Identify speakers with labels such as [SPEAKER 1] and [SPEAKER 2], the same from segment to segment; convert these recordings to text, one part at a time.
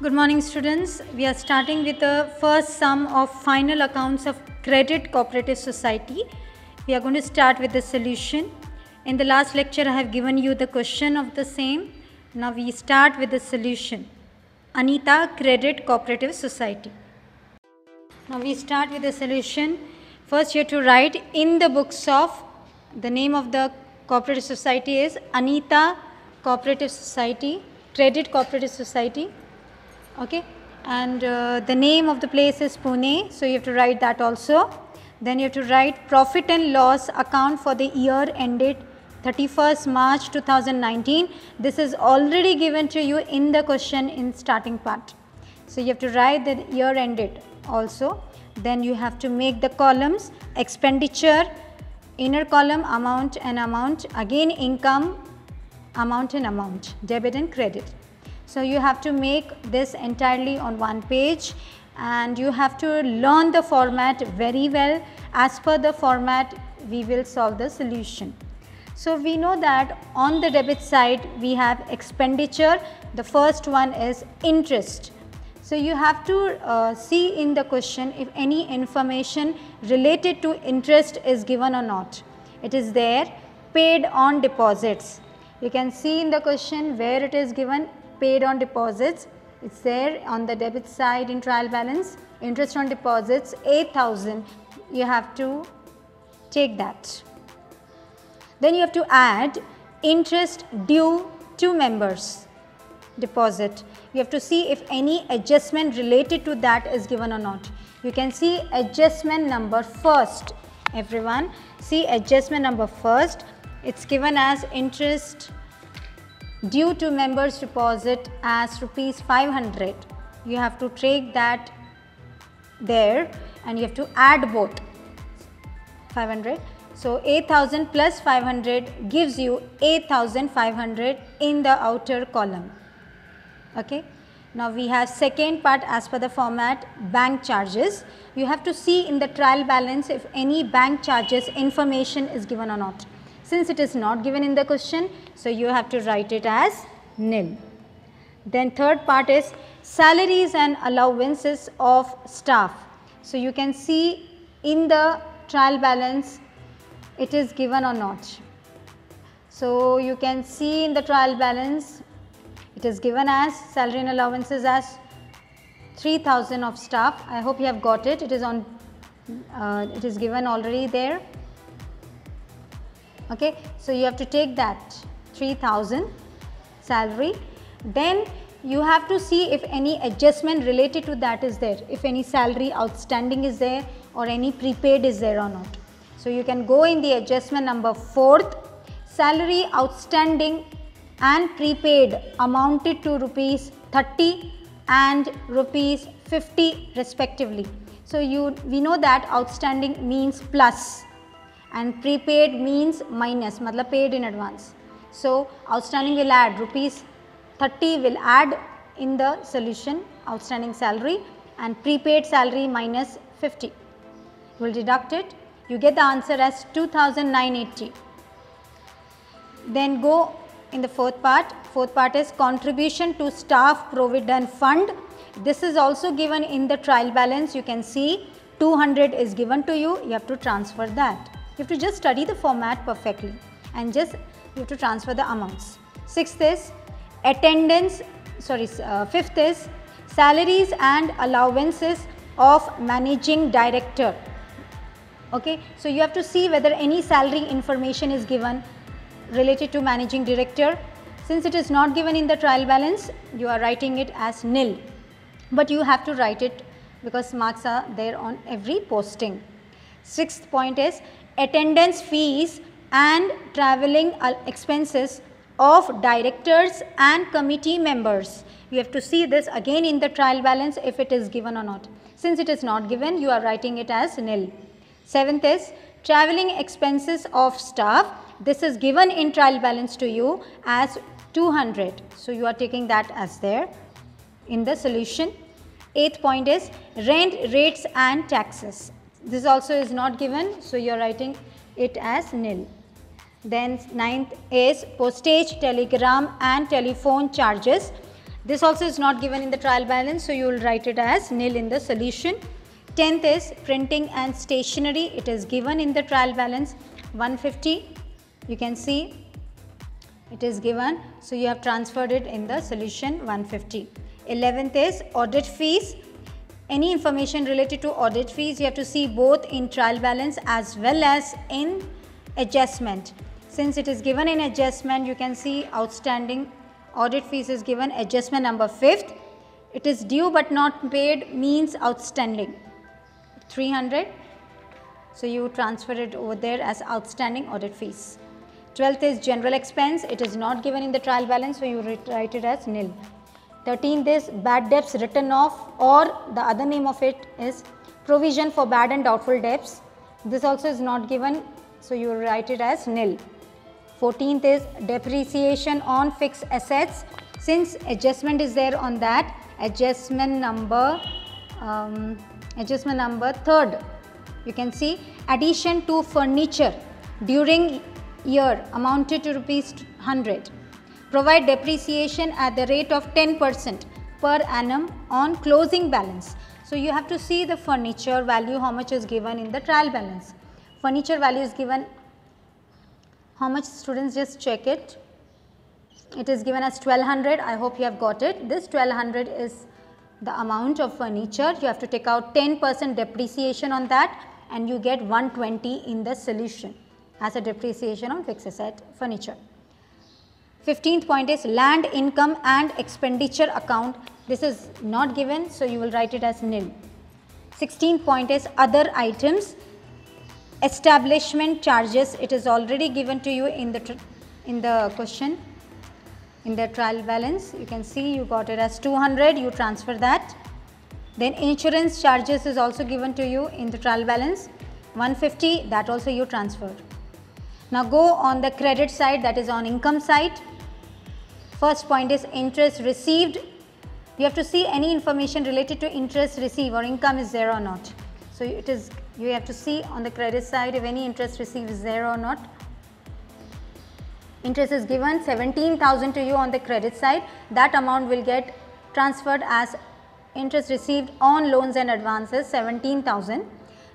[SPEAKER 1] Good morning, students. We are starting with the first sum of final accounts of Credit Cooperative Society. We are going to start with the solution. In the last lecture, I have given you the question of the same. Now we start with the solution. Anita Credit Cooperative Society. Now we start with the solution. First you have to write in the books of, the name of the cooperative society is Anita Cooperative Society, Credit Cooperative Society. Okay, and the name of the place is Pune, so you have to write that also. Then you have to write profit and loss account for the year ended 31st March 2019. This is already given to you in the question in starting part. So you have to write the year ended also. Then you have to make the columns expenditure, inner column amount and amount, again income, amount and amount, debit and credit. So you have to make this entirely on one page, and you have to learn the format very well. As per the format, we will solve the solution. So we know that on the debit side we have expenditure. The first one is interest. So you have to see in the question if any information related to interest is given or not. It is there, paid on deposits. You can see in the question where it is given, paid on deposits. It's there on the debit side in trial balance. Interest on deposits 8,000. You have to take that. Then you have to add interest due to members deposit. You have to see if any adjustment related to that is given or not. You can see adjustment number first. Everyone see adjustment number first. It's given as interest due to members deposit as rupees 500. You have to take that there and you have to add both 500. So 8,000 plus 500 gives you 8,500 in the outer column. Okay. Now we have second part as per the format, bank charges. You have to see in the trial balance if any bank charges information is given or not. Since it is not given in the question, so you have to write it as nil. Then third part is salaries and allowances of staff. So you can see in the trial balance it is given or not. So you can see in the trial balance it is given as salary and allowances as 3,000 of staff. I hope you have got it. It is on. It is given already there. Okay, so you have to take that 3,000 salary. Then you have to see if any adjustment related to that is there. If any salary outstanding is there or any prepaid is there or not. So you can go in the adjustment number 4th. Salary outstanding and prepaid amounted to rupees 30 and rupees 50 respectively. So we know that outstanding means plus and prepaid means minus, matlab paid in advance. So outstanding will add rupees 30 will add in the solution outstanding salary, and prepaid salary minus 50. You will deduct it. You get the answer as 2,980. Then go in the fourth part. Fourth part is contribution to staff provident fund. This is also given in the trial balance. You can see 200 is given to you. You have to transfer that. You have to just study the format perfectly and just you have to transfer the amounts. Sixth is attendance. Fifth is salaries and allowances of managing director. Okay, so you have to see whether any salary information is given related to managing director. Since it is not given in the trial balance, you are writing it as nil, but you have to write it because marks are there on every posting. Sixth point is attendance fees and travelling expenses of directors and committee members. You have to see this again in the trial balance if it is given or not. Since it is not given, you are writing it as nil. Seventh is travelling expenses of staff. This is given in trial balance to you as 200. So you are taking that as there in the solution. Eighth point is rent, rates and taxes. This also is not given, so you are writing it as nil. Then ninth is postage, telegram and telephone charges. This also is not given in the trial balance, so you will write it as nil in the solution. 10th is printing and stationery. It is given in the trial balance 150. You can see it is given, so you have transferred it in the solution 150. 11th is audit fees. Any information related to audit fees you have to see both in trial balance as well as in adjustment. Since it is given in adjustment, you can see outstanding audit fees is given adjustment number 5th. It is due but not paid means outstanding 300. So you transfer it over there as outstanding audit fees. 12th is general expense. It is not given in the trial balance, so you write it as nil. 13th is bad debts written off, or the other name of it is provision for bad and doubtful debts. This also is not given, so you write it as nil. 14th is depreciation on fixed assets. Since adjustment is there on that, adjustment number 3rd, you can see addition to furniture during year amounted to rupees 100. Provide depreciation at the rate of 10% per annum on closing balance. So you have to see the furniture value, how much is given in the trial balance. Furniture value is given, how much, students, just check it. It is given as 1200. I hope you have got it. This 1200 is the amount of furniture. You have to take out 10% depreciation on that, and you get 120 in the solution as a depreciation on fixed asset furniture. 15th point is land income and expenditure account. This is not given, so you will write it as nil. 16th point is other items. Establishment charges, it is already given to you in the question, in the trial balance. You can see you got it as 200, you transfer that. Then insurance charges is also given to you in the trial balance 150, that also you transferred. Now go on the credit side, that is on income side. First point is interest received. You have to see any information related to interest received or income is there or not. So it is, you have to see on the credit side if any interest received is there or not. Interest is given 17,000 to you on the credit side. That amount will get transferred as interest received on loans and advances 17,000.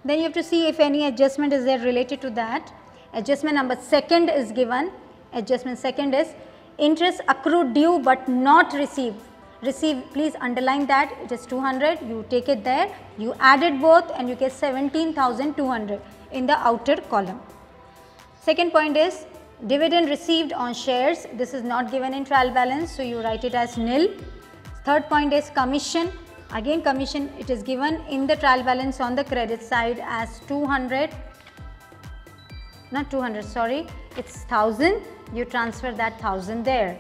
[SPEAKER 1] Then you have to see if any adjustment is there related to that. Adjustment number 2nd is given. Adjustment 2nd is interest accrued due but not received. Received, please underline that, it is 200, you take it there, you add it both and you get 17,200 in the outer column. Second point is dividend received on shares. This is not given in trial balance, so you write it as nil. Third point is commission. Again commission, it is given in the trial balance on the credit side as 200, not 200, sorry, it's 1000, you transfer that 1000 there.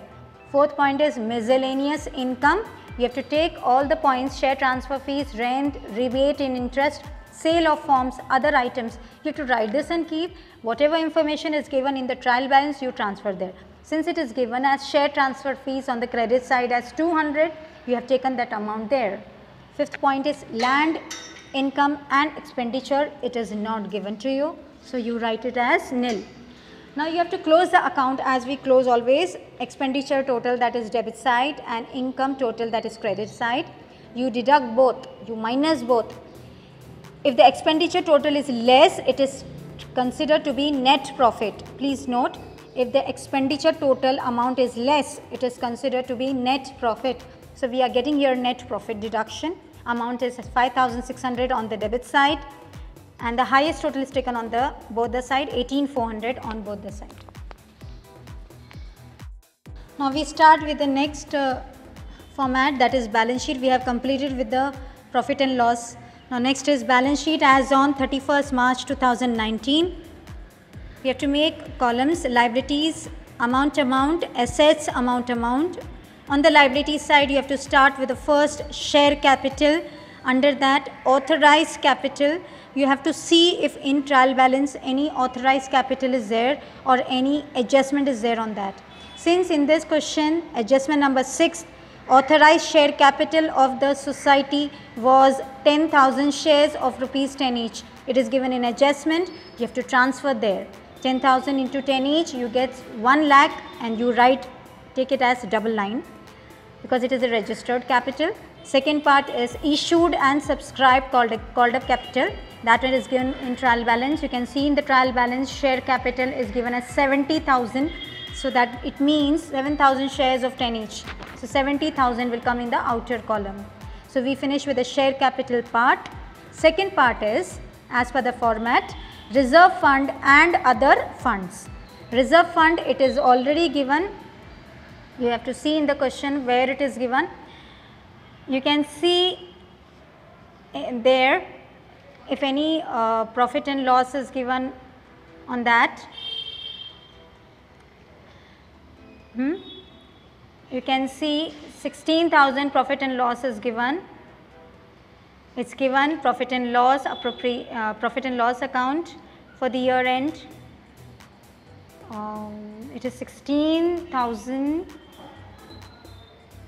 [SPEAKER 1] Fourth point is miscellaneous income. You have to take all the points, share transfer fees, rent, rebate in interest, sale of forms, other items. You have to write this and keep whatever information is given in the trial balance, you transfer there. Since it is given as share transfer fees on the credit side as 200, you have taken that amount there. Fifth point is land income and expenditure. It is not given to you, so you write it as nil. Now you have to close the account as we close always. Expenditure total, that is debit side, and income total, that is credit side. You deduct both, you minus both. If the expenditure total is less, it is considered to be net profit. Please note, if the expenditure total amount is less, it is considered to be net profit. So we are getting here net profit deduction. Amount is 5,600 on the debit side, and the highest total is taken on the both the side, 18,400 on both the side. Now we start with the next format, that is balance sheet. We have completed with the profit and loss. Now next is balance sheet as on 31st March 2019. We have to make columns liabilities, amount, assets, amount. On the liability side, you have to start with the first share capital. Under that, authorized capital. You have to see if in trial balance any authorized capital is there or any adjustment is there on that. Since in this question, adjustment number 6, authorized share capital of the society was 10,000 shares of rupees 10 each. It is given in adjustment, you have to transfer there. 10,000 into 10 each, you get 1 lakh, and you write, take it as double line. because it is a registered capital. Second part is issued and subscribed called up capital. That one is given in trial balance. You can see in the trial balance share capital is given as 70,000. So that it means 7,000 shares of 10 each. So 70,000 will come in the outer column. So we finish with the share capital part. Second part is as per the format, reserve fund and other funds. Reserve fund, it is already given. You have to see in the question where it is given. You can see there if any profit and loss is given on that. You can see 16,000 profit and loss is given. It's given profit and loss account for the year end. It is 16,000.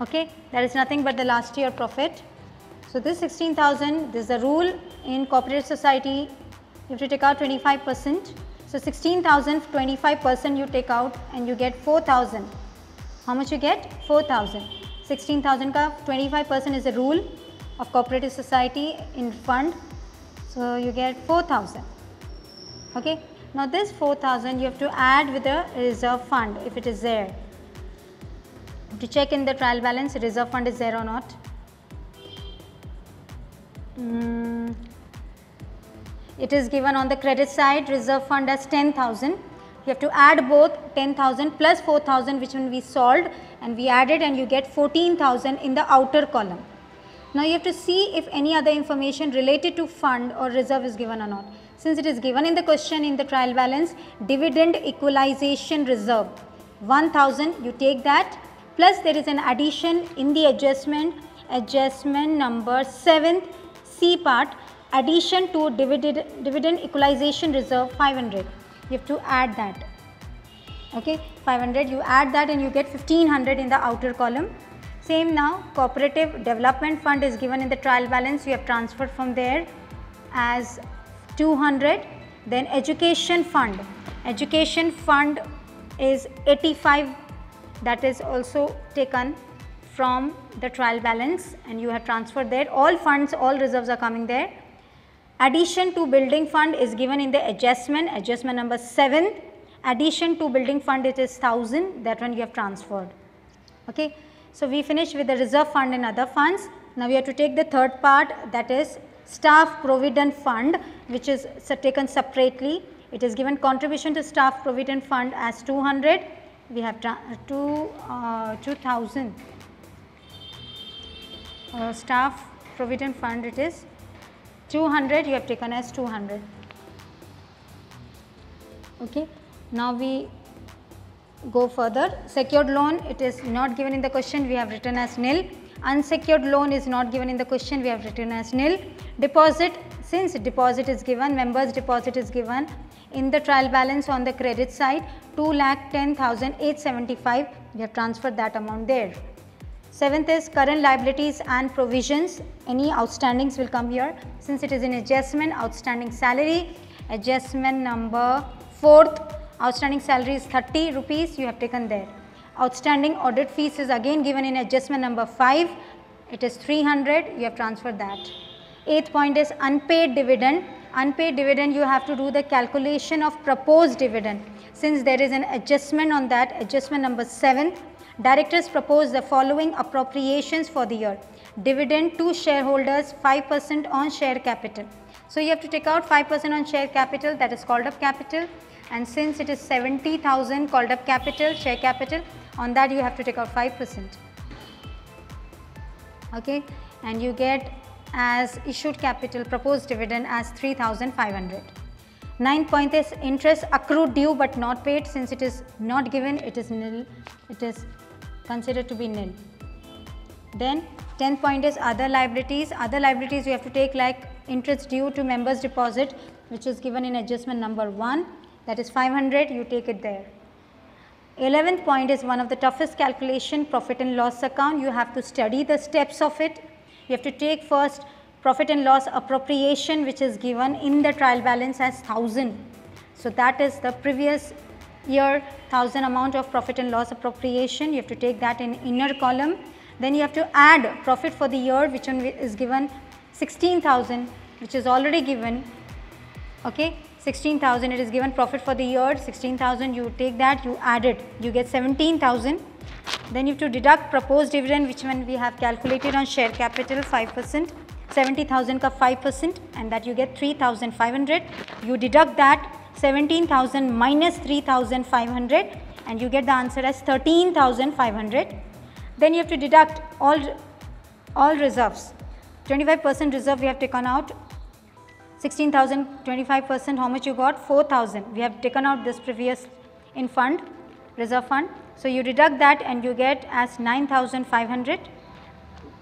[SPEAKER 1] Okay, that is nothing but the last year profit. So this 16,000, this is the rule in cooperative society. You have to take out 25%. So 16,000, 25% you take out and you get 4,000. How much you get? 4,000. 16,000 ka 25% is the rule of cooperative society in fund. So you get 4,000. Okay. Now this 4,000 you have to add with the reserve fund if it is there. To check in the trial balance reserve fund is there or not. It is given on the credit side reserve fund as 10,000. You have to add both 10,000 plus 4,000 which one we solved and we added and you get 14,000 in the outer column. Now you have to see if any other information related to fund or reserve is given or not. Since it is given in the question in the trial balance, dividend equalization reserve 1,000 you take that, plus there is an addition in the adjustment number 7th C part, addition to dividend equalization reserve 500. You have to add that. Okay, 500 you add that and you get 1,500 in the outer column. Same now, cooperative development fund is given in the trial balance. You have transferred from there as 200. Then education fund is 85. That is also taken from the trial balance and you have transferred there. All funds, all reserves are coming there. Addition to building fund is given in the adjustment number 7. Addition to building fund it is 1,000. That one you have transferred. Okay. So we finish with the reserve fund and other funds. Now we have to take the third part, that is staff provident fund, which is taken separately. It is given contribution to staff provident fund as 200. We have 2,000. Staff provident fund it is 200. You have taken as 200. Okay. Now we go further. Secured loan, it is not given in the question, we have written as nil. Unsecured loan is not given in the question, we have written as nil. Deposit, since deposit is given, members deposit is given in the trial balance on the credit side 2,10,875. We have transferred that amount there. 7th is current liabilities and provisions. Any outstandings will come here. Since it is in adjustment, outstanding salary, adjustment number 4th. Outstanding salary is 30 rupees, you have taken there. Outstanding audit fees is again given in adjustment number 5. It is 300, you have transferred that. 8th point is unpaid dividend. Unpaid dividend, you have to do the calculation of proposed dividend. Since there is an adjustment on that, adjustment number 7, directors propose the following appropriations for the year. Dividend to shareholders 5% on share capital. So you have to take out 5% on share capital, that is called up capital. And since it is 70,000 called up capital, share capital, on that you have to take out 5%. Okay, and you get as issued capital proposed dividend as 3,500. 9th point is interest accrued due but not paid. Since it is not given, it is nil. It is considered to be nil. Then 10th point is other liabilities. Other liabilities you have to take like interest due to members deposit, which is given in adjustment number 1. That is 500, you take it there. 11th point is one of the toughest calculation, profit and loss account. You have to study the steps of it. You have to take first profit and loss appropriation, which is given in the trial balance as 1,000. So that is the previous year 1,000 amount of profit and loss appropriation. You have to take that in inner column. Then you have to add profit for the year, which one is given 16,000, which is already given. Okay, 16,000 it is given profit for the year, 16,000, you take that, you add it, you get 17,000. Then you have to deduct proposed dividend, which one we have calculated on share capital 5%, 70,000 ka 5%, and that you get 3,500. You deduct that 17,000 minus 3,500 and you get the answer as 13,500. Then you have to deduct all reserves. 25% reserve we have taken out. 16,000, 25%, how much you got? 4,000. We have taken out this previous in fund, reserve fund. So you deduct that and you get as 9,500.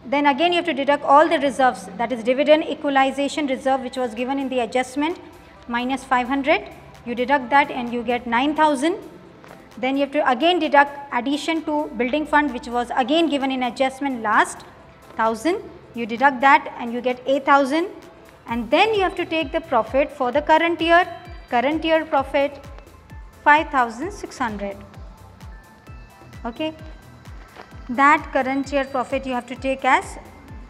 [SPEAKER 1] Then again you have to deduct all the reserves, that is dividend equalization reserve, which was given in the adjustment, minus 500. You deduct that and you get 9,000. Then you have to again deduct addition to building fund, which was again given in adjustment last, 1,000. You deduct that and you get 8,000. And then you have to take the profit for the current year profit 5,600. Okay, that current year profit you have to take as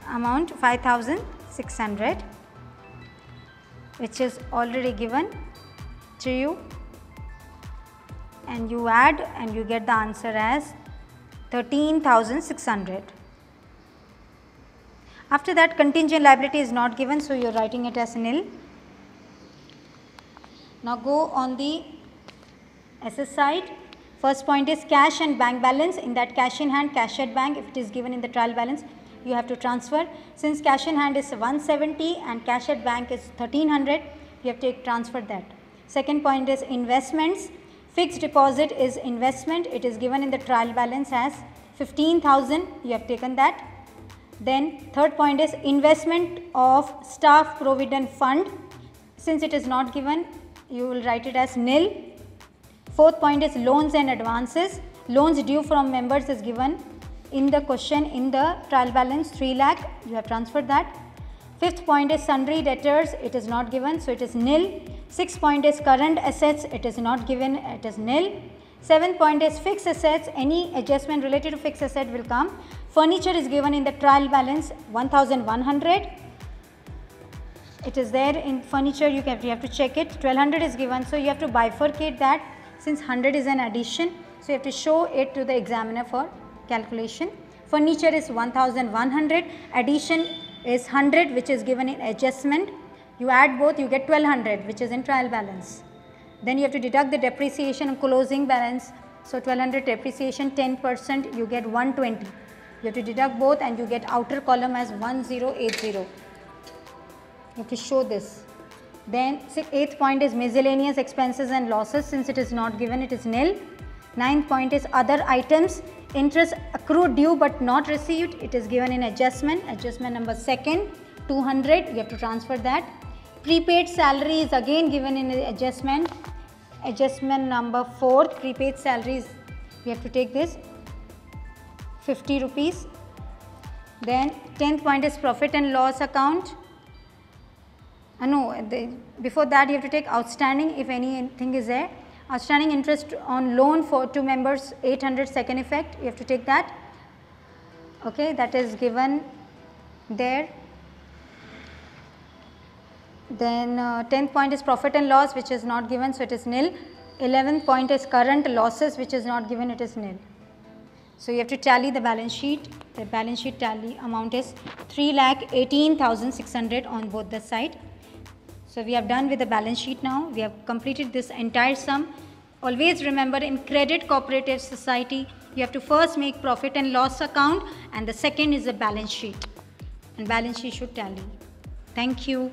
[SPEAKER 1] amount 5,600, which is already given to you, and you add and you get the answer as 13,600. After that, contingent liability is not given, so you are writing it as nil. Now go on the asset side. First point is cash and bank balance. In that, cash in hand, cash at bank, if it is given in the trial balance, you have to transfer. Since cash in hand is 170 and cash at bank is 1300, you have to transfer that. Second point is investments. Fixed deposit is investment. It is given in the trial balance as 15,000. You have taken that. Then third point is investment of staff provident fund. Since it is not given, you will write it as nil. Fourth point is loans and advances. Loans due from members is given in the question in the trial balance 3 lakh. You have transferred that. Fifth point is sundry debtors. It is not given, so it is nil. Sixth point is current assets. It is not given. It is nil. Seventh point is fixed assets. Any adjustment related to fixed asset will come. Furniture is given in the trial balance 1,100. It is there in furniture. You have to check it. 1,200 is given, so you have to bifurcate that. Since 100 is an addition, so you have to show it to the examiner for calculation. Furniture is 1,100, addition is 100, which is given in adjustment. You add both, you get 1,200, which is in trial balance. Then you have to deduct the depreciation and closing balance. So 1,200 depreciation, 10%, you get 120. You have to deduct both and you get outer column as 1080. You have to show this. Then eighth point is miscellaneous expenses and losses. Since it is not given, it is nil. Ninth point is other items. Interest accrued due but not received. It is given in adjustment. Adjustment number 2nd, 200. You have to transfer that. Prepaid salary is again given in adjustment. Adjustment number 4. Prepaid salaries. We have to take this 50 rupees. Then 10th point is profit and loss account. Before that you have to take outstanding if anything is there. Outstanding interest on loan for 2 members 800 second effect, you have to take that. Okay, that is given there. Then 10th point is profit and loss, which is not given, so it is nil. 11th point is current losses, which is not given, it is nil. So you have to tally the balance sheet. The balance sheet tally amount is 3,18,600 on both the side. So we have done with the balance sheet now. We have completed this entire sum. Always remember, in credit cooperative society, you have to first make profit and loss account, and the second is the balance sheet. And balance sheet should tally. Thank you.